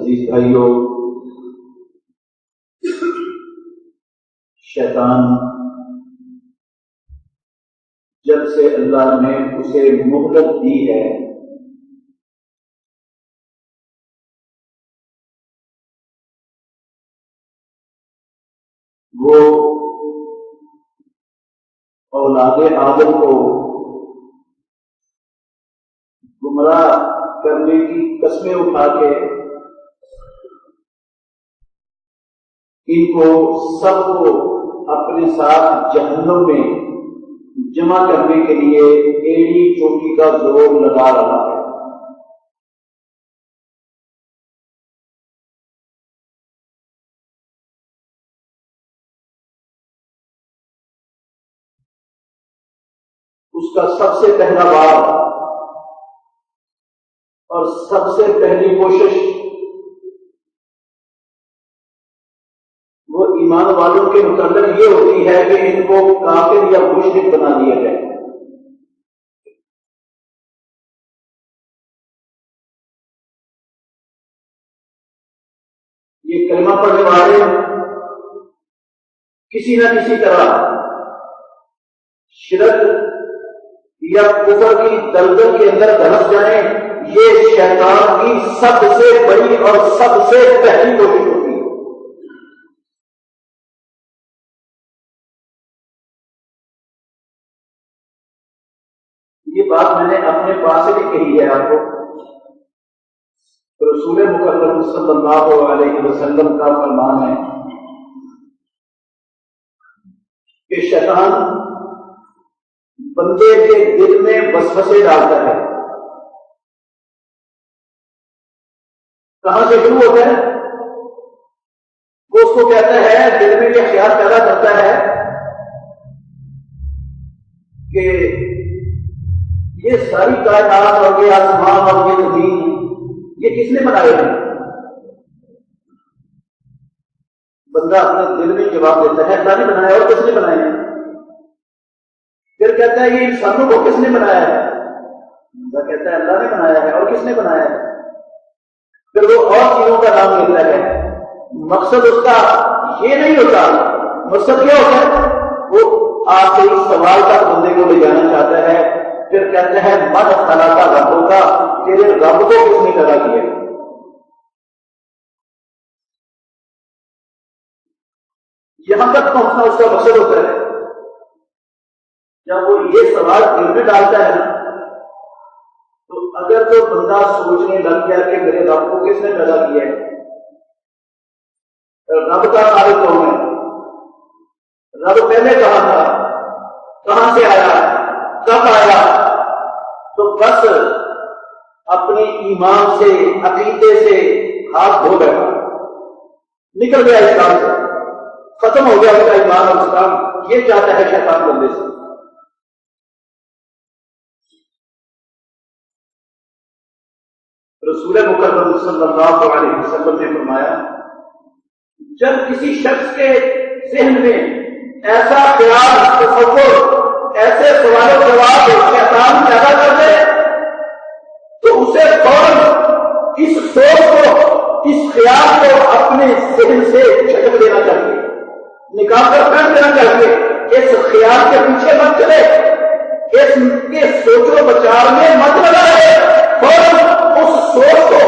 عزیز بھائیوں، شیطان جب سے اللہ نے اسے مہلت دی ہے، وہ اولاد آدم کو گمراہ کرنے کی قسمیں اٹھا کے ان کو سب کو اپنے ساتھ جہنم میں جمع کرنے کے لیے ایڑی چوٹی کا زور لگا رہا ہے۔ اس کا سب سے پہلا بار اور سب سے پہلی کوشش وہ ایمان والوں کے متعلق یہ ہوتی ہے کہ ان کو کافر یا مشرک بنا دیا جائے۔ یہ کلمہ پڑھنے والے کسی نہ کسی طرح شرک یا کفر کی دلدل کے اندر دھنس جائیں، یہ شیطان کی سب سے بڑی اور سب سے پہلی کوشش ہوتی ہے۔ یہ بات میں نے اپنے پاس سے بھی کہی ہے آپ کو، رسول مکرم صلی اللہ علیہ وسلم کا فرمان ہے کہ شیطان بندے کے دل میں وسوسے ڈالتا ہے۔ کہاں سے شروع ہوتا ہے؟ وہ اس کو کہتا ہے، دل میں یہ خیال پیدا کرتا ہے کہ یہ ساری کائنات اور یہ آسمان اور یہ زمین یہ کس نے بنائے ہیں؟ بندہ اپنے دل میں جواب دیتا ہے اللہ نے بنایا، اور کس نے بنائے ہیں؟ پھر کہتا ہے یہ انسانوں کو کس نے بنایا ہے؟ بندہ کہتا ہے اللہ نے بنایا ہے، اور کس نے بنایا ہے؟ پھر وہ اور چیزوں کا نام لیتا ہے۔ مقصد اس کا یہ نہیں ہوتا، مقصد کیا ہوتا ہے؟ وہ آخری سوال تک بندے کو لے جانا چاہتا ہے۔ پھر کہتا ہے من خلق ربوں کا، تیرے رب کو کس نے پیدا کیا؟ یہاں تک پہنچنا اس کا مقصد ہوتا ہے۔ جب وہ یہ سوال دل میں ڈالتا ہے تو اگر تو بندہ سوچنے لگ گیا کہ میرے رب کو کس نے پیدا کیا ہے، رب کا خالق کون ہے، رب پہلے کہاں تھا، کہاں سے آیا، کب آیا، تو بس اپنے ایمان سے عقیدے سے ہاتھ دھو بیٹھا، نکل گیا اسلام سے، ختم ہو گیا اس کا ایمان اور اسلام۔ یہ چاہتا ہے شیطان بندے سے۔ رسول مکرم صلی اللہ علیہ وسلم نے فرمایا، جب کسی شخص کے ذہن میں ایسا خیال، تصور، ایسے سوال و جواب شیطان پیدا کر دے تو اسے فوراً اس سوچ کو، اس خیال کو اپنے ذہن سے جھٹک دینا چاہیے، نکال کر پھینک دینا چاہیے۔ اس خیال کے پیچھے مت چلے، اس کے سوچ و بچار میں مت لگائے، فوراً اس سوچ کو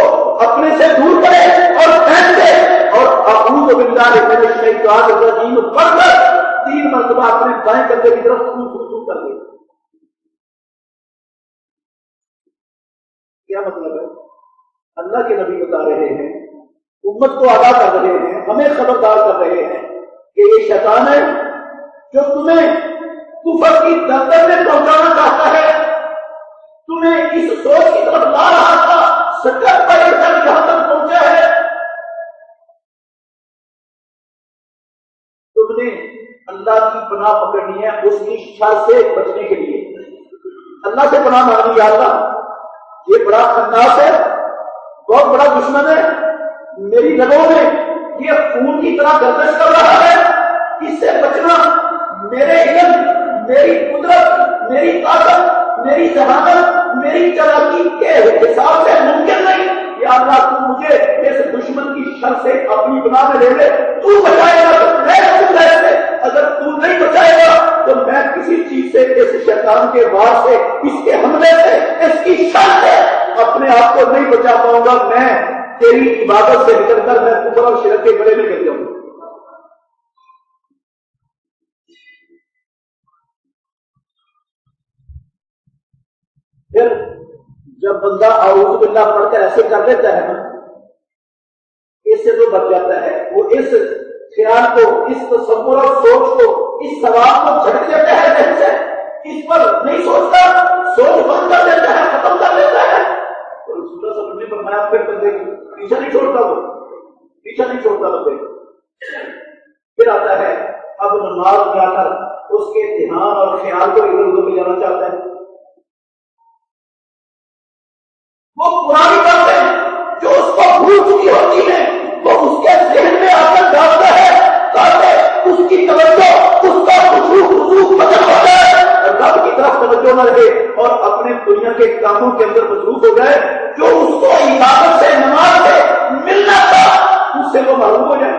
اپنے سے دور کرے اور پھینک دے، اور اعوذ باللہ من الشیطان الرجیم پڑھ کر 3 مرتبہ اپنے دائیں کندھے کی طرف تھو کر دے۔ کیا مطلب ہے؟ اللہ کے نبی بتا رہے ہیں، امت کو آگاہ کر رہے ہیں، ہمیں خبردار کر رہے ہیں کہ یہ شیطان ہے جو تمہیں کفر کی دلدل میں پہنچانا چاہتا ہے، تمہیں اس سوچ کی طرف لا رہا تھا، سکت پر یہاں تک پہنچا ہے۔ تم نے اللہ کی پناہ پکڑنی ہے اس کی شر سے بچنے کے لیے، اللہ سے پناہ مانگنی۔ یا اللہ یہ بڑا خناس ہے، بہت بڑا دشمن ہے، میری رگوں میں یہ خون کی طرح گردش کر رہا ہے، اس سے بچنا میرے علم، میری قدرت، میری طاقت، میری ذہانت، میری چالاکی کے حساب سے ممکن نہیں۔ یا اللہ تم مجھے اس دشمن کی شر سے اپنی گناہ میں لے لے، تو بچائے گا تو میں بچوں گا اس سے، اگر تو نہیں بچائے گا تو میں کسی چیز سے، اس شیطان کے وار سے، اس کے حملے سے، اس کی شر سے اپنے آپ کو نہیں بچا پاؤں گا، میں تیری عبادت سے نکل کر میں کفر اور شرک کے گلے میں گر جاؤں گا۔ پھر جب بندہ اعوذ باللہ پڑھ کر ایسے کر لیتا ہے نا، اس سے تو بچ جاتا ہے، وہ اس خیال کو، اس تصور اور سوچ کو، اس سوال کو جھٹک دیتا ہے ذہن سے، اس پر نہیں سوچتا، سوچ بند کر دیتا ہے، ختم کر دیتا ہے، اور رسول اللہ صلی اللہ علیہ وسلم نے فرمایا پھر بندے پیچھا نہیں چھوڑتا، وہ پیچھا نہیں چھوڑتا بندے۔ پھر آتا ہے اب نماز میں آ کر اس کے دھیان اور خیال کو ادھر ادھر لے جانا چاہتا ہے، وہ پرانی باتیں جو اس کو بھول چکی ہوتی ہیں وہ اس کے ذہن میں آ کر ڈالتا ہے تاکہ اس کی توجہ، اس کا خشوع بدل ہو جائے اور رب کی طرف توجہ نہ رہے اور اپنے دنیا کے کاموں کے اندر مصروف ہو جائے، جو اس کو عبادت سے، نماز سے ملنا تھا اس سے وہ محروم ہو جائے۔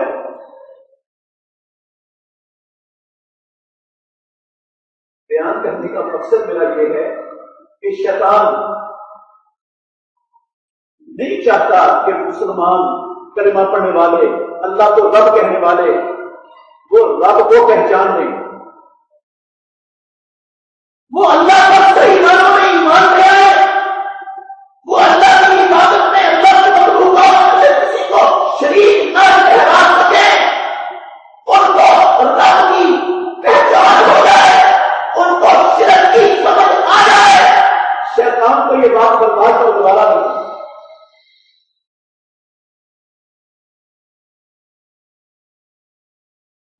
بیان کرنے کا مقصد میرا یہ ہے کہ شیطان نہیں چاہتا کہ مسلمان، کلمہ پڑھنے والے، اللہ کو رب کہنے والے، وہ رب کو پہچان لیں، وہ اللہ کا صحیح معنوں میں ایمان لے آئے، وہ اللہ کی عبادت میں اللہ کے مخلوقات سے کسی کو شریک نہ ٹھہرا سکے، ان کو رب کی پہچان ہو جائے، ان کو شرک کی سمجھ آ جائے۔ شیطان کو یہ بات برداشت کرنے والا نہیں،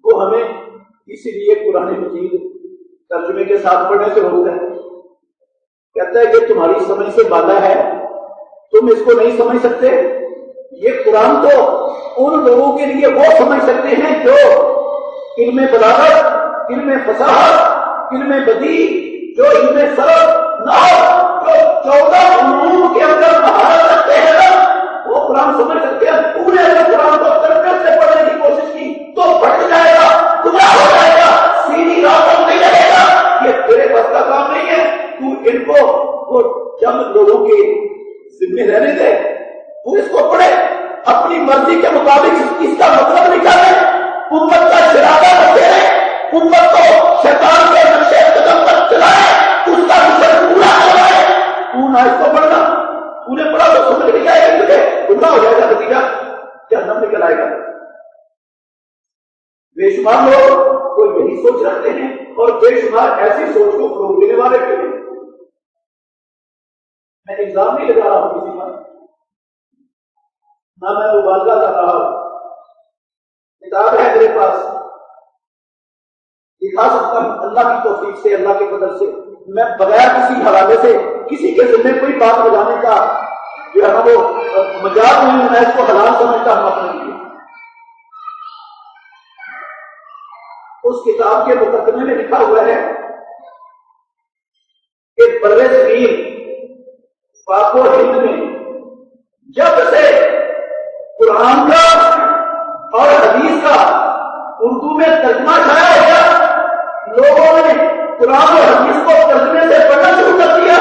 وہ ہمیں اسی لیے قرآن مجید ترجمے کے ساتھ پڑھنے سے روکتا ہے، کہتا ہے کہ تمہاری سمجھ سے بالا ہے، تم اس کو نہیں سمجھ سکتے۔ یہ قرآن تو ان لوگوں کے لیے وہ سمجھ سکتے ہیں جو علم بلاغت، علم فصاحت، علم بدیع، جو علم صرف، نحو، جو 14 علوم کے اندر مہارت رکھتے ہیں نا، وہ قرآن سمجھ سکتے ہیں۔ پورے اگر قرآن کو ترجمے سے پڑھنے کی کوشش کی تو بھٹک جائے گا، گمراہ ہو جائے گا، سیدھی راہ پر نہیں رہے گا۔ یہ تیرے بس کا کام نہیں ہے، تو ان کو وہ چند لوگوں کے ذمہ رہنے دے، وہ اس کو پڑھے، اپنی مرضی کے مطابق اس کا مطلب نکالے، امت کا شرارہ رکھے، امت کو شیطان کے نقشے قدم پر چلائے، اس کا مشن پورا کرائے۔ تو نہ اس کو پڑھنا، تو نے پڑھا تو سمجھ نہیں جائے گا، تجھے گمراہ ہو جائے گا، نتیجہ جہنم نکل آئے گا۔ بے شمار لوگ وہ یہی سوچ رکھتے ہیں اور بے شمار ایسی سوچ کو فروغ دینے والے بھی ہیں۔ میں الزام نہیں لگا رہا ہوں کسی پر، نہ میں مبالغہ کر رہا ہوں، کتاب ہے میرے پاس، دکھا سکتا ہوں اللہ کی توفیق سے، اللہ کے فضل سے، میں بغیر کسی حوالے سے کسی کے ذمہ کوئی بات بجانے کا جو ہے وہ مجاز نہیں ہوں، میں اس کو حلال سمجھتا ہوں اپنے لیے۔ اس کتاب کے مقدمے میں لکھا ہوا ہے کہ بر صغیر پاک و ہند میں جب سے قرآن کا اور حدیث کا اردو میں ترجمہ چھایا ہو گیا، لوگوں نے قرآن اور حدیث کو ترجمے سے پڑھنا شروع کر دیا،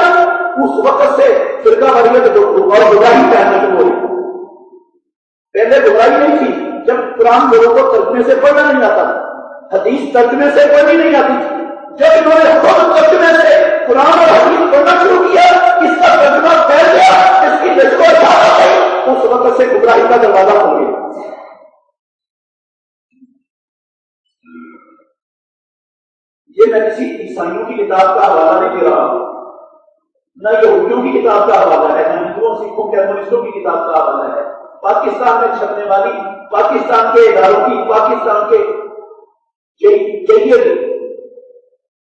اس وقت سے فرقہ واریت اور گمراہی پھیلنا شروع ہوئی۔ پہلے گمراہی نہیں تھی، جب قرآن لوگوں کو ترجمے سے پڑھنا نہیں آتا، حدیث ترجمے سے پڑھنی نہیں آتی تھی، جب انہوں نے خود ترجمے سے قرآن اور حدیث پڑھنا شروع کیا، اس کا ترجمہ پھیل گیا، اس کی نشر و اشاعت ہوئی، اس وقت سے گمراہی کا دروازہ کھل گیا۔ یہ میں کسی عیسائیوں کی کتاب کا حوالہ نہیں دے رہا ہوں، نہ یہودیوں کی کتاب کا حوالہ ہے، نہ ہندوؤں سکھوں کمیونسٹوں کی کتاب کا حوالہ ہے، پاکستان میں چھپنے والی، پاکستان کے اداروں کی، پاکستان کے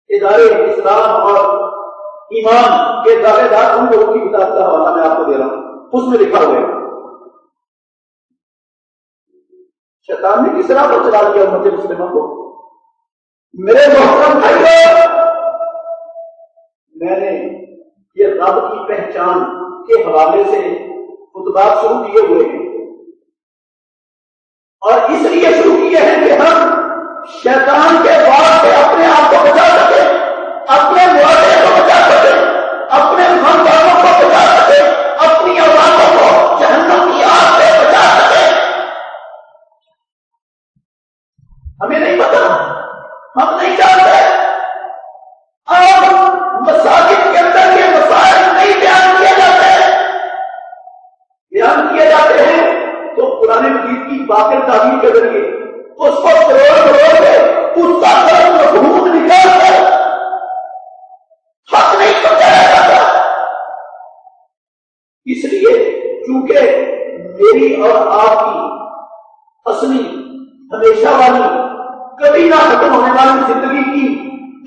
ادارے اسلام اور ایمان کے دعوے دار ان لوگوں کی کتاب کا حوالہ میں آپ کو دے رہا ہوں، اس میں لکھا ہوا ہے شیطان نے کس طرح پر چلا دیا امت مسلمہ کو۔ میرے محترم بھائیوں، میں نے یہ رب کی پہچان کے حوالے سے خطبات شروع کیے ہوئے ہیں، اور اس لیے شروع کیے ہیں کہ ہم شیطان کے وار سے اپنے آپ کو بچا سکے، اپنے معاشرے کو بچا سکے، اپنے خاندانوں کو بچا سکے، اپنی اولادوں کو جہنم کی آگ سے بچا سکے۔ ہمیں نہیں پتا، ہم نہیں جانتے، اور مساجد کے اندر یہ مسائل نہیں بیان کیے جاتے ہیں، بیان کیے جاتے ہیں تو قرآن مجید کی باطل تعبیر کے ذریعے اس کو کروڑ کے اس کا غلط مفہوم نکال کر حق نہیں پہنچایا جاتا۔ اس لیے چونکہ میری اور آپ کی اصلی ہمیشہ والی کبھی نہ ختم ہونے والی زندگی کی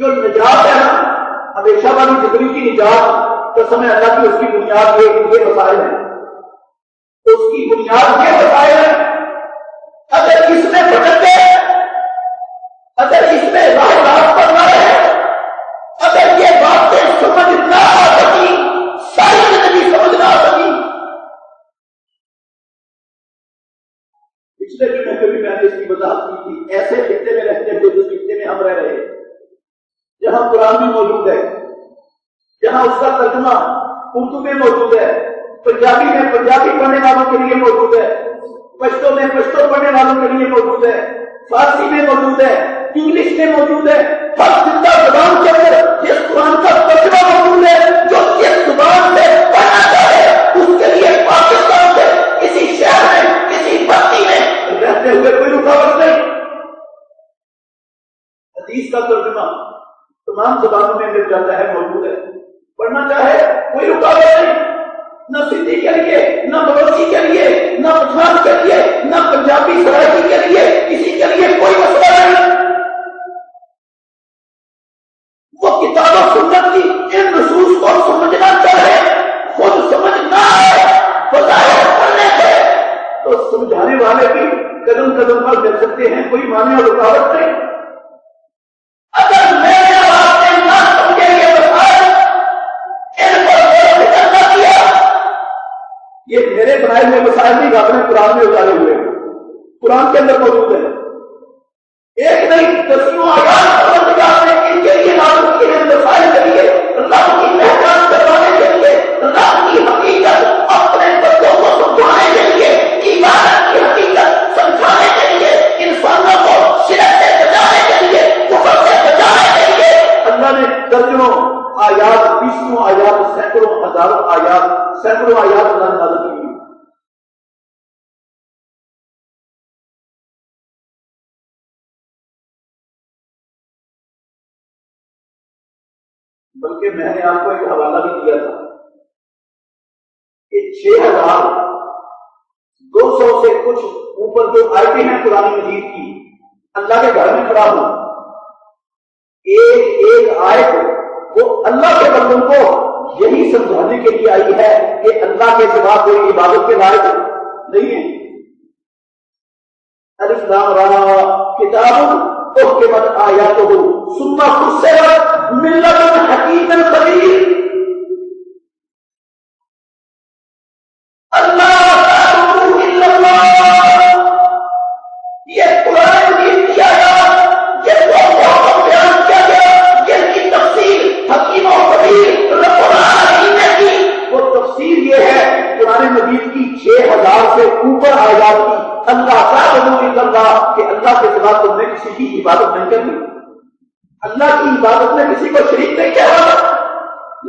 جو نجات ہے نا، ہمیشہ والی زندگی کی نجات قسم اللہ کی، اس کی بنیاد یہ مسائل ہے، اس کی بنیاد یہ مسائل ہے۔ اگر اس میں بھٹک گئے، اگر اس میں راہ راست پر نہ رہے، اگر یہ باتیں سمجھ نہ آ سکی، ساری زندگی سمجھ نہ آ سکی۔ پچھلے دن میں کبھی میں نے اس کی وضاحت کی تھی، ایسے خطے میں رہتے ہوئے جس خطے میں ہم رہ رہے ہیں، جہاں قرآن بھی موجود ہے، جہاں اس کا ترجمہ اردو میں موجود ہے، پنجابی میں پنجابی پڑھنے والوں کے لیے موجود ہے، پشتو میں پشتو پڑھنے والوں کے لیے موجود ہے، فارسی میں موجود ہے، انگلش میں موجود ہے، ہر زندہ زبان کے اندر جس قرآن کا ترجمہ موجود ہے، جو جس زبان سے پڑھنا چاہے اس کے لیے پاکستان سے کسی شہر میں، کسی بستی میں رہتے ہوئے کوئی رکاوٹ نہیں۔ حدیث کا ترجمہ تمام زبانوں میں مل جاتا ہے، موجود ہے، پڑھنا چاہے کوئی رکاوٹ نہیں، نہ سندھی کے لیے، نہ بلوچی کے لیے، نہ پٹھان کے لیے، نہ پنجابی سرائکی کے لیے، کسی کے لیے کوئی مسئلہ نہیں۔ وہ کتاب و سنت کی ان نصوص کو سمجھنا چاہے، خود سمجھ نہ آئے، بظاہر پڑھنے سے، تو سمجھانے والے بھی قدم قدم پر مل سکتے ہیں، کوئی مانع اور رکاوٹ نہیں۔ اگر میرے آپ نے نہ سمجھے یہ مسائل، ان پر غور فکر نہ کیا، یہ میرے بنائے ہوئے مسائل نہیں، اپنے قرآن میں اتارے ہوئے، قرآن کے اندر موجود ہے، ایک نہیں دسیوں آیات پروردگار نے ان کے لیے نازل کیے ہیں، مسائل کے لیے، اللہ کی پہچان کروانے کے لیے، اللہ کی حقیقت اپنے بندوں کو سمجھانے کے لیے، عبادت کی حقیقت سمجھانے کے لیے، انسانوں کو شرک سے بچانے کے لیے، کفر سے بچانے کے لیے اللہ نے درجنوں آیات، 20 آیات، سینکڑوں ہزاروں آیات، سینکڑوں آیات اللہ نے نازل کی۔ بلکہ میں نے آپ کو ایک حوالہ بھی دیا تھا کہ 6200 سے کچھ اوپر جو آیتیں ہیں قرآن مجید کی، اللہ کے گھر میں کھڑا ہوں، ایک ایک آیت وہ اللہ کے بندوں کو یہی سمجھانے کے لیے آئی ہے کہ اللہ کے سوا کوئی عبادت کے لائق نہیں ہے۔ الف لام را کتاب احکمت آیاتہ ثم فصلت من لدن حکیم خبیر۔ اللہ تعبدوا الا اللہ، یہ قرآن کی آیات جس کو بہت بیان کیا گیا، جس کی تفسیر حکیم و خبیر رب العالمین نے کی، وہ تفسیر یہ ہے قرآن مجید کی 6000 سے اوپر آیات کی، اللہ تعبدوا الا اللہ، کہ اللہ کے سوا تم نے کسی کی عبادت نہیں کرنی، اللہ کی عبادت میں کسی کو شریک نہیں کیا۔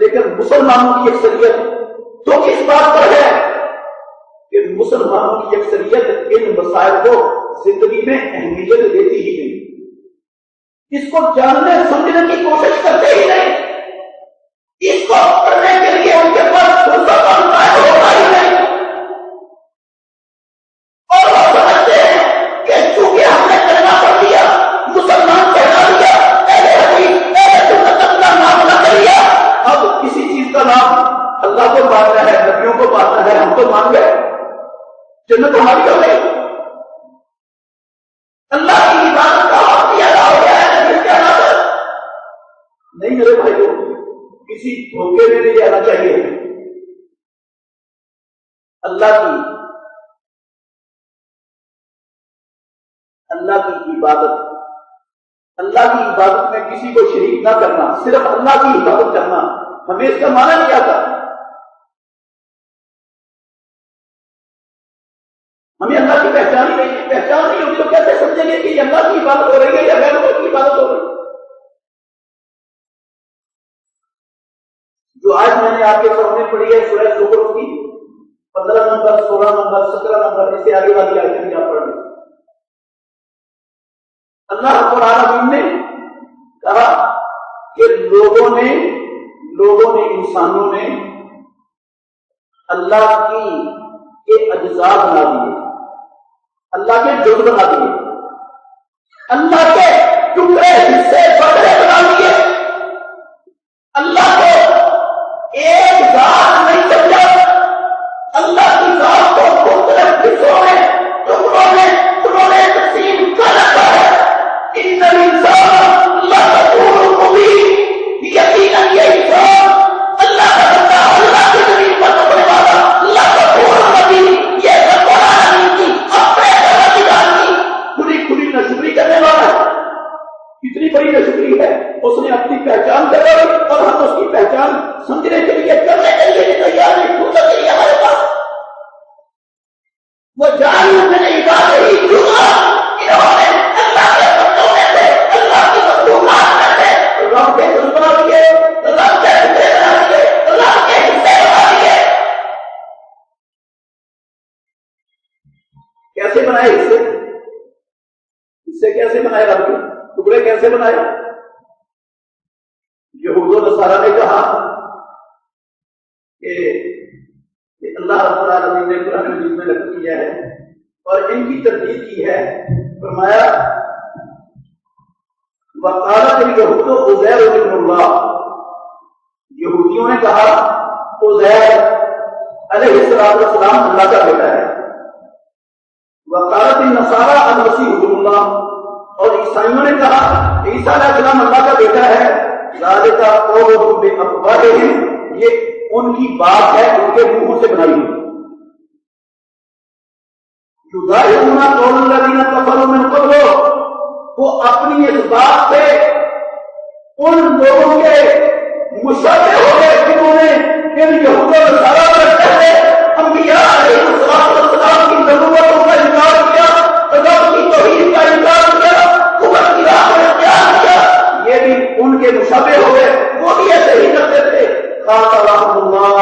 لیکن مسلمانوں کی اکثریت تو کس بات پر ہے کہ مسلمانوں کی اکثریت ان مسائل کو زندگی میں اہمیت دیتی ہی نہیں، اس کو جاننے سمجھنے کی کوشش کرتے ہی نہیں، اس کو کرنے کے لیے ان کے پاس فرصت اور ٹائم ہوتا ہی نہیں، اور وہ سمجھتے ہیں کہ چونکہ ہم نے کلمہ پڑھ لیا، مسلمان کہلا لیا، اہل حدیث اہل سنت کا نام نہ کر لیا، اب کسی چیز کا نام اللہ کو ماننا ہے، نبیوں کو ماننا ہے، ہم تو مان گئے، جنت ہماری ہو گئی۔ اللہ کی عبادت کا وقت ادا ہو گیا ہے، نبی کیا نام نہیں میرے بھائیوں، کسی دھوکے میں نہیں جانا چاہیے۔ اللہ کی عبادت، اللہ کی عبادت میں کسی کو شریک نہ کرنا، صرف اللہ کی عبادت کرنا، ہمیں اس کا معنی نہیں آتا. ہمیں اللہ کی پہچان ہی نہیں، پہچان نہیں ہوگی تو کیسے سمجھیں گے کہ یہ اللہ کی عبادت ہو رہی ہے یا غیر اللہ کی عبادت ہو رہی ہے؟ جو آج میں نے آپ کے سامنے پڑھی ہے سورہ زخرف کی 15 نمبر 16 نمبر 17 نمبر، اس سے آگے والی آیتیں بھی آپ پڑھ لیں. اللہ رب العالمین نے کہا کہ لوگوں نے انسانوں نے اللہ کے اجزاء بنا دیے، اللہ کے جز بنا دیے، اللہ کے ٹکڑے حصے بڑے بنا دیے، اللہ کو ایک ذات نہیں سمجھا، اللہ کی ذات کو مختلف حصوں میں ٹکڑوں میں تقسیم کر رکھا ہے. ان الانسان لکفور مبین، یقیناً یہ انسان اللہ کا بندہ، اللہ کی زمین پر ٹکڑے والا لکفور مبین، یہ رب العالمین کی اپنے پروردگار کی کھلی ناشکری کرنے والا ہے. کتنی بڑی ناشکری ہے، اس نے اپنی پہچان کر لی اور ہم اس کی پہچان سمجھنے کے لیے کرنے کے لیے تیار نہیں. پوچھنے کے لیے ہمارے پاس وہ جان نہیں گا رہی ہوگا. انہوں نے اللہ کے بندوں میں سے، اللہ کی مخلوقات میں سے رب کے جز بنا دیے، رب کے حصے بنا دیے، رب کے حصے بنا دیے. کیسے بنائے حصے کیسے بنائے؟ رب کے ٹکڑے کیسے بنائے؟ یہود و نصارہ نے کہا کہ اللہ رب العالمین نے قرآن مجید میں نقل کیا ہے اور ان کی تردید کی ہے. فرمایا وقالت اليہود عزیر ابن اللہ، یہودیوں نے کہا عزیر علیہ السلام اللہ کا بیٹا ہے. وقالت النصارى المسیح ابن اللہ، اور عیسائیوں نے کہا عیسیٰ علیہ السلام اللہ کا بیٹا ہے. ذالک قولهم بافواہہم، یہ ان کی بات ہے ان کے منہوں سے بنائی ہوئی. یظاہرون قول الذین کفروا من قبل، وہ اپنی اس بات سے ان لوگوں کے مشابہ ہو گئے جنہوں نے ان یہود و نصارہ پر پہلے انبیاء علیہ السلام کی نبوتوں کا انکار کیا، رب کی توحید کا انکار کیا، کفر کی راہ پر اختیار کیا. یہ بھی ان کے مشابہ ہو گئے، وہ بھی ایسے ہی کرتے تھے. قاتلہم اللہ،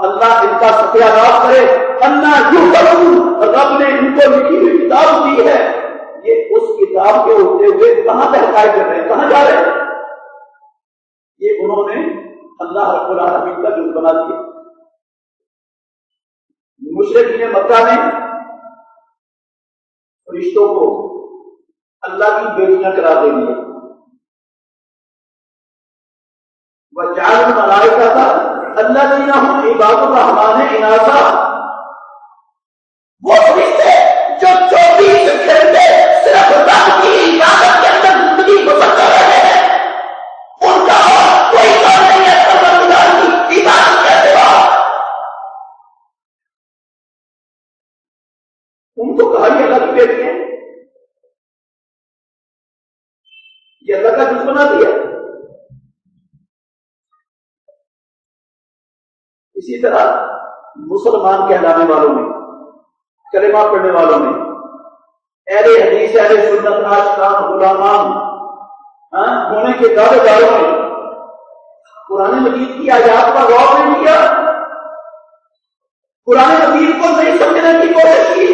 اللہ ان کا ستیہ ناش کرے. انا یؤفکون، رب نے ان کو لکھی ہوئی کتاب دی ہے، یہ اس کتاب کے ہوتے ہوئے کہاں تحقیق کر رہے ہیں، کہاں جا رہے ہیں؟ یہ انہوں نے اللہ رب العالمین کا جز بنا دیا. مشرکین مکہ نے فرشتوں کو اللہ کی بیٹیاں قرار دے دیا. وجعلوا الملائکۃ الذین هم عباد الرحمن اناثا، وہ فرشتے جو 24 گھنٹے صرف رب کی عبادت کے اندر زندگی گزر رہے ہیں، ان کا اور کوئی کام نہیں ہے پروردگار کی عبادت کے سوا. ان کو کہا یہ اللہ کی بیٹی ہے، یہ اللہ کا جز بنا دیا. اسی طرح مسلمان کہلانے والوں میں، کلمہ پڑھنے والوں میں، اہل حدیث، اہل سنت، عاشقان، غلامان ہونے کے دعوے داروں نے قرآن مجید کی آیات پر غور نہیں کیا، قرآن مجید کو نہیں سمجھنے کی کوشش کی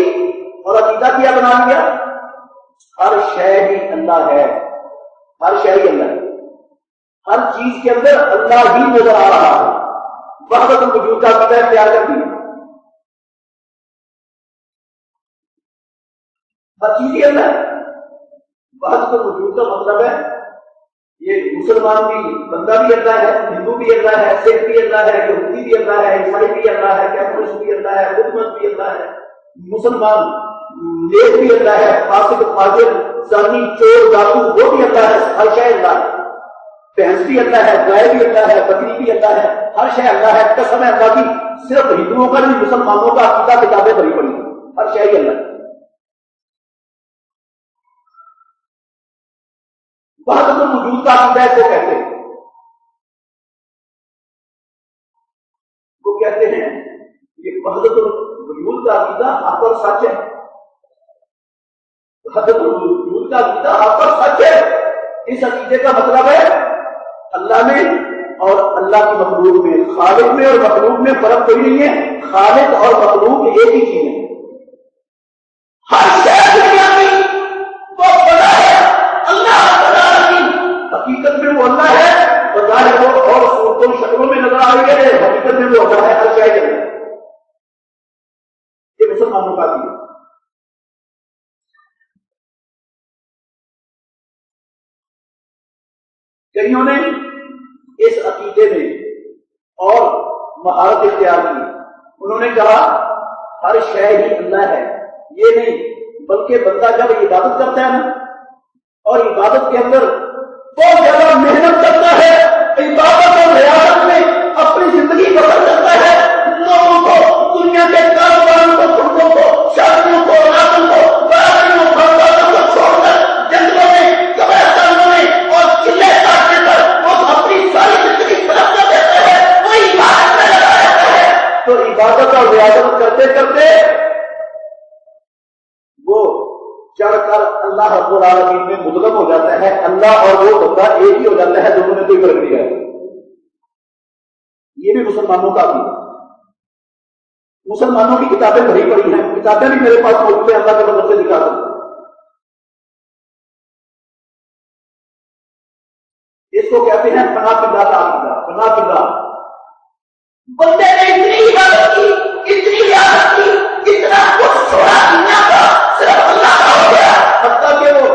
اور عقیدہ کیا بنا لیا. ہر شے ہی اللہ ہے، ہر شے ہی اللہ ہے، ہر چیز کے اندر اللہ ہی نظر آ رہا ہے. وحدت الوجود کا عقیدہ اختیار کر دیا. ہر چیز ہی اللہ ہے. وحدت الوجود کا مطلب ہے یہ مسلمان بھی، بندہ بھی اللہ ہے، ہندو بھی اللہ ہے، سکھ بھی اللہ ہے، یہودی بھی اللہ ہے، عیسائی بھی اللہ ہے، کیتھولک بھی اللہ ہے، بدھ بھی اللہ ہے، مسلمان نیک بھی اللہ ہے، فاسق فاجر زانی چور ڈاکو وہ بھی اللہ ہے. ہر شے اللہ ہے. بھینس بھی اللہ ہے، گائے بھی اللہ ہے، بکری بھی اللہ ہے، ہر شے اللہ ہے. قسم ہے اللہ کی، صرف ہندوؤں کا نہیں مسلمانوں کا عقیدہ کتابیں بھری پڑی، ہر شے ہی اللہ ہے. وحدت الوجود کا عقیدہ کو کہتے ہیں. وہ کہتے ہیں یہ وحدت الوجود کا عقیدہ آپ پر سچ ہے. وحدت الوجود کا عقیدہ آپ پر سچ ہے. اس عقیدے کا مطلب ہے اللہ میں اور اللہ کی مخلوق میں، خالق میں اور مخلوق میں فرق کوئی نہیں ہے. خالق اور مخلوق ایک ہی چیز ہے. ہر شے دنیا کی وہ بڑا ہے، اللہ بڑا نہیں. حقیقت میں وہ اللہ ہے اور ظاہر وہ اور صورتوں شکلوں میں نظر آ رہی ہے، حقیقت میں وہ اللہ ہے ہر شے کے اندر. یہ مسلمانوں کا عقیدہ. کئیوں نے اس عقیدے میں اور مہارت اختیار کی. انہوں نے کہا ہر شے ہی اللہ ہے. یہ نہیں بلکہ بندہ جب عبادت کرتا ہے نا اور عبادت کے اندر بہت زیادہ محنت کرتا ہے، عبادت اور ریاضت میں اپنی زندگی بسر کرتا ہے، لوگوں کو، دنیا کے کاروباروں کو، خلقوں کو، شادیوں کو، راتوں کو، برادریوں کو، خاندانوں کو چھوڑ کر جنگلوں میں، قبرستانوں میں اور چلے کاٹنے پر وہ اپنی ساری زندگی صرف کر دیتا ہے، وہ عبادت میں لگا رہتا ہے. تو عبادت اور ریاضت کرتے کرتے وہ چڑھ کر اللہ رب العالمین میں مدغم ہو جاتا ہے. اللہ اور وہ بندہ ایک ہی ہو جاتا ہے، دونوں میں کوئی فرق نہیں ہے. یہ بھی مسلمانوں کا بھی. مسلمانوں کی کتابیں بھری پڑی ہیں، کتابیں بھی میرے پاس موجود ہیں، اللہ کے مدد سے دکھا دوں. اس کو کہتے ہیں فنا فی اللہ کا عقیدہ. فنا فی اللہ. بندے نے اتنی عبادت کی، اتنی ریاضت کی، اتنا کچھ چھوڑا دنیا کا، صرف اللہ کا ہو گیا، حتیٰ کہ وہ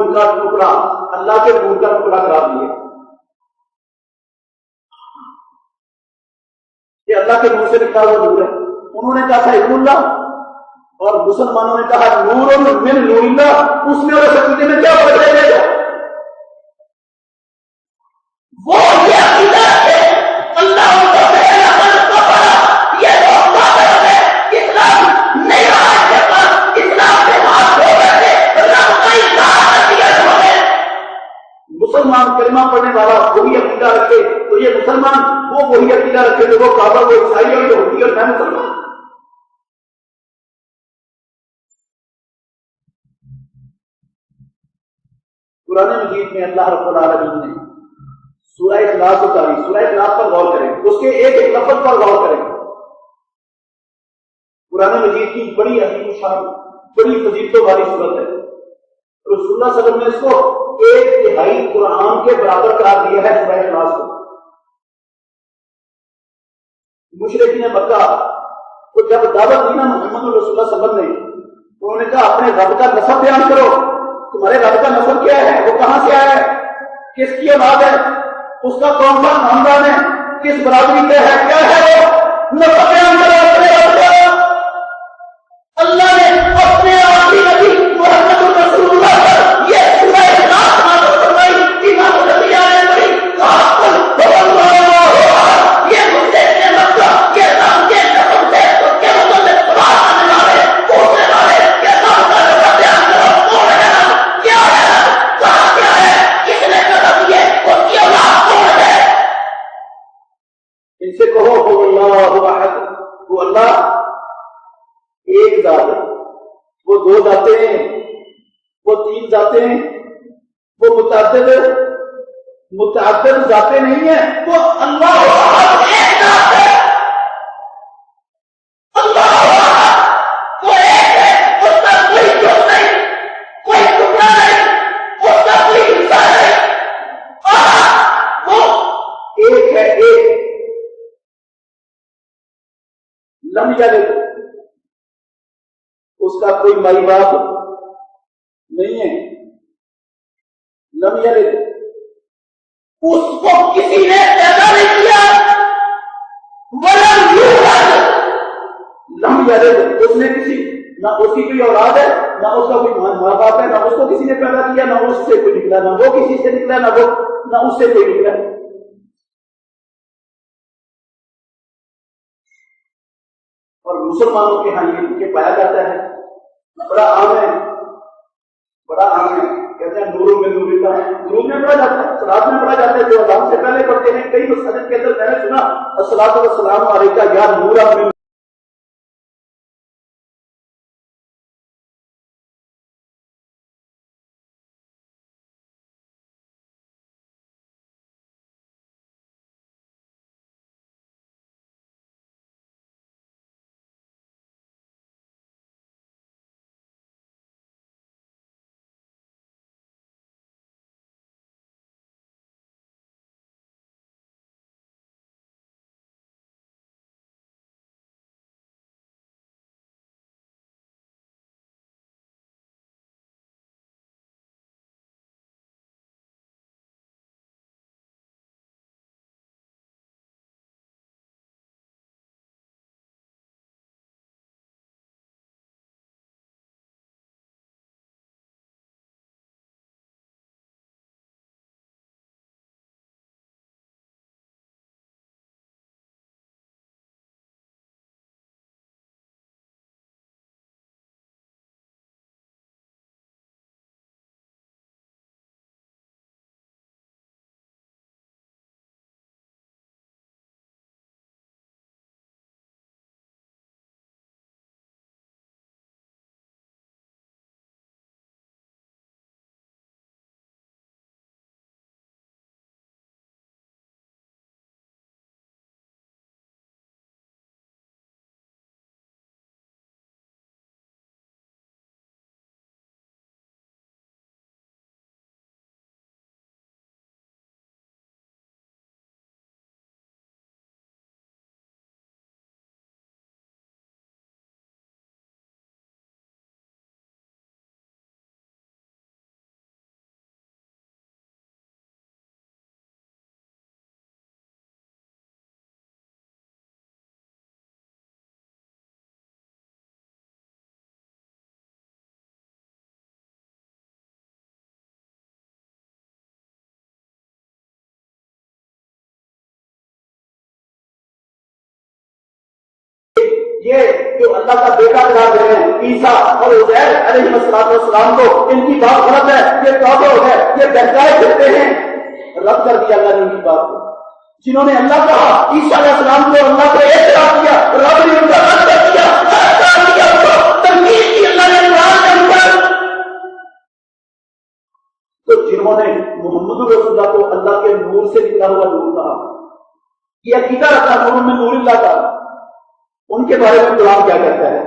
نور کا ٹکڑا اللہ کے نور کا ٹکڑا قرار دیا کہ اللہ کے نور سے نکلا ہوا نور ہے. انہوں نے کہا تھا ابن اللہ اور مسلمانوں نے کہا نور من نور اللہ. اس میں اور اس عقیدے میں کیا فرق رہ جائے گا؟ وہ یہ عقیدہ ہے اللہ کو یہ اسلام نہیں رہا. اسلام کے بعد ہو گئے مسلمان کلمہ پڑھنے والا وہی عقیدہ رکھے تو یہ مسلمان وہ وہی عقیدہ رکھے جو وہ کعبہ وہ عیسائی اور یہودی اور میں مسلمان. قرآن مجید میں اللہ رب العالمین نے سورہ اخلاص اتاری. سورہ اخلاص پر غور کریں, اس کے ایک ایک لفظ پر غور کریں. قرآن مجید کی بڑی عظیم شان بڑی فضیلتوں والی صورت ہے. رسول اللہ صلی اللہ علیہ وسلم نے اس کو ایک تہائی قرآن کے برابر قرار دیا ہے سورہ اخلاص کو. مشرکین مکہ کو جب دعوت دی نا محمد رسول اللہ صلی اللہ علیہ وسلم نے, انہوں نے کہا اپنے رب کا نسب بیان کرو. تمہارے رب کا نسب کیا ہے, وہ کہاں سے آیا ہے, کس کی اولاد ہے, اس کا کون سا خاندان ہے, کس برادری کا ہے, کیا ہے وہ نسب بیان کرو اپنے رب کا. اللہ نے اپنے آخری نبی محمد رسول اللہ پر یہ سورہ اخلاص نازل فرمائی. امام الانبیاء نے پڑھی یہ مجھے نے مکہ کے نام کے نسب سے کے متعلق سوال کرنے والے پوچھنے والے کے نام کا نسب بیان کرو. کون ہے, کیا ہے, کہاں کیا ہے, کس نے پیدا کیے, اس کی اولاد کون ہے. ان سے کہو هو اللہ احد, وہ اللہ ایک ذات ہے. وہ دو ذاتیں ہیں, وہ تین ذاتیں ہیں, وہ متعدد ذاتیں نہیں ہیں. وہ اللہ ایک ذات ہے. اللہ وہ ایک ہے, اس کا کوئی جز نہیں, کوئی ٹکڑا نہیں, اس کا کوئی حصہ نہیں. وہ ایک ہے, ایک لم یلد, اس کا کوئی مائی باپ نہیں ہے. لم یلد, اس کو کسی نے پیدا نہیں کیا. ولم یولد, لم یلد, اس نے کسی نہ اس کی کوئی اولاد ہے, نہ اس کا کوئی ماں باپ ہے, نہ اس کو کسی نے پیدا کیا, نہ اس سے کوئی نکلا, نہ وہ کسی سے نکلا, نہ اس سے کوئی نکلا. اور مسلمانوں کے ہاں یہ پایا جاتا ہے, بڑا عام ہے, بڑا عام ہے. کہتے ہیں نوروں میں نور اللہ ہے. نور میں پڑھا جاتا ہے, صلاۃ میں پڑھا جاتا ہے, جو اذان سے پہلے پڑھتے ہیں. کئی مسجد کے اندر میں نے سنا الصلاۃ والسلام علیکہ یا نور من یہ جو اللہ کا بیٹا قرار دے رہے ہیں عیسیٰ اور عزیر علیہ السلام کو، ان کی بات غلط ہے، یہ توبہ ہے، یہ بہکائے پھرتے ہیں. رد کر دیا اللہ نے ان کی بات کو. جنہوں نے اللہ کہا عیسیٰ علیہ السلام کو اللہ کو اعتراف کیا، رب نے ان کا رد کر دیا، تنقید کی اللہ نے قرآن کے اوپر. تو جنہوں نے محمد رسول اللہ کو اللہ کے نور سے نکلا ہوا نور کہا، یہ عقیدہ رکھا نور میں نور اللہ کا، ان کے بارے میں قرآن کیا کہتا ہے؟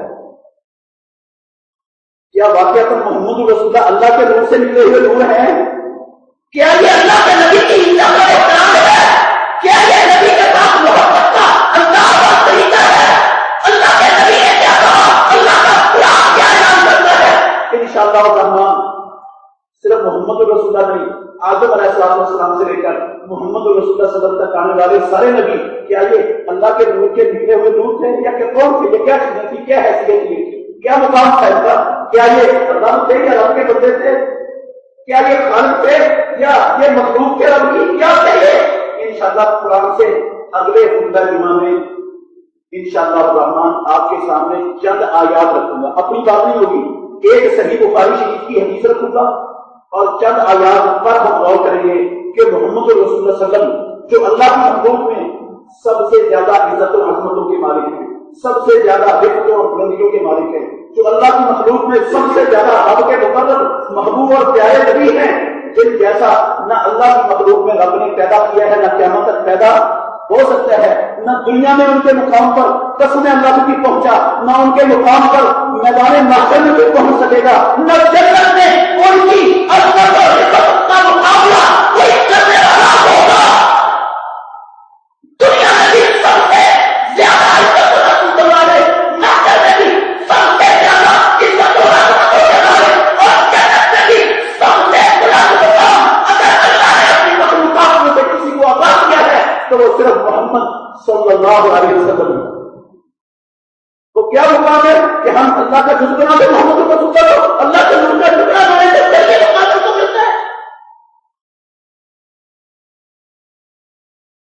کیا واقعہ محمد رسول اللہ کے نور سے نکلے ہوئے نور ہیں؟ کیا یہ اللہ کے نبی کی عزت اور احترام ہے؟ کیا یہ نبی کے ساتھ محبت کا انداز اور طریقہ ہے؟ اللہ کے نبی نے کیا کہا، اللہ کا قرآن کیا اعلان کرتا ہے؟ انشاءاللہ الرحمن صرف محمد رسول اللہ نہیں، آدم علیہ السلام سے لے کر محمد رسول اللہ صلی اللہ علیہ وسلم تک آنے والے سارے نبی کیا یہ اللہ کے نور کے نکلے ہوئے نور تھے یا کہ کون تھے؟ یہ کیا چیزیں تھی، کیا حیثیت تھی، کیا مقام تھا ان کا؟ کیا یہ اللہ تھے یا رب کے بندے تھے؟ کیا یہ خالق تھے یا یہ مخلوق کے رب کی؟ کیا تھے یہ؟ انشاءاللہ قرآن سے اگلے خطبہ جمعہ میں انشاءاللہ الرحمن آپ کے سامنے چند آیات رکھوں گا. اپنی بات نہیں ہوگی، ایک صحیح بخاری شریف کی حدیث رکھوں گا اور چند آیات پر ہم غور کریں گے کہ محمد رسول اللہ صلی اللہ علیہ وسلم جو اللہ کی مخلوق میں سب سے زیادہ عزت و عظمتوں کے مالک ہیں، سب سے زیادہ عزتوں اور بلندیوں کے مالک ہیں، جو اللہ کی مخلوق میں سب سے زیادہ رب کے مقرر محبوب اور پیارے نبی ہیں، جن جیسا نہ اللہ کی مخلوق میں رب نے پیدا کیا ہے، نہ قیامت تک پیدا ہو سکتا ہے، نہ دنیا میں ان کے مقام پر قسم اللہ کی پہنچا، نہ ان کے مقام پر میدان محشر میں کوئی پہنچ سکے گا، نہ جنت میں ان کی عظمت اور عزت کا مقابلہ کوئی کرنے والا ہوگا. دنیا میں بھی سب سے زیادہ عزت و عظمت والے، محشر میں بھی سب سے زیادہ عزت و عظمت والے، اور جنت میں بھی سب سے بلند مقام. اگر اللہ نے اپنی مخلوقات میں سے کسی کو عطا کیا ہے تو وہ صرف محمد صلی اللہ علیہ وسلم. تو کیا مقام ہے کہ ہم اللہ کا جز بنا دیں، محمد کو رسول کرو، اللہ کے نور کا ٹکڑا بنے تو یہ مقام کو ملتا ہے.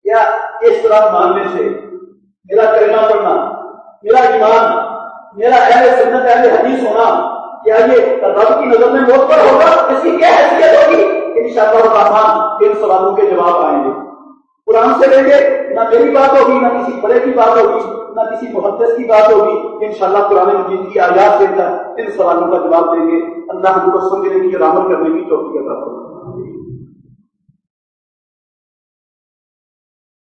کیا اس طرح ماننے سے میرا کلمہ پڑھنا، میرا ایمان، میرا اہل سنت اہل حدیث ہونا، کیا یہ رب کی نظر میں معتبر ہوگا؟ اس کی کیا حیثیت ہوگی؟ انشاءاللہ الرحمن ان سوالوں کے جواب آئیں گے. قرآن سے لیں گے، نہ میری بات ہوگی، نہ کسی بڑے کی بات ہوگی، نہ کسی محدث کی بات ہوگی. انشاءاللہ قرآن مجید کی آیات سے ان سوالوں کا جواب دیں گے. اللہ ہم کو سمجھنے کی اور عمل کرنے کی توفیق عطا فرمائے.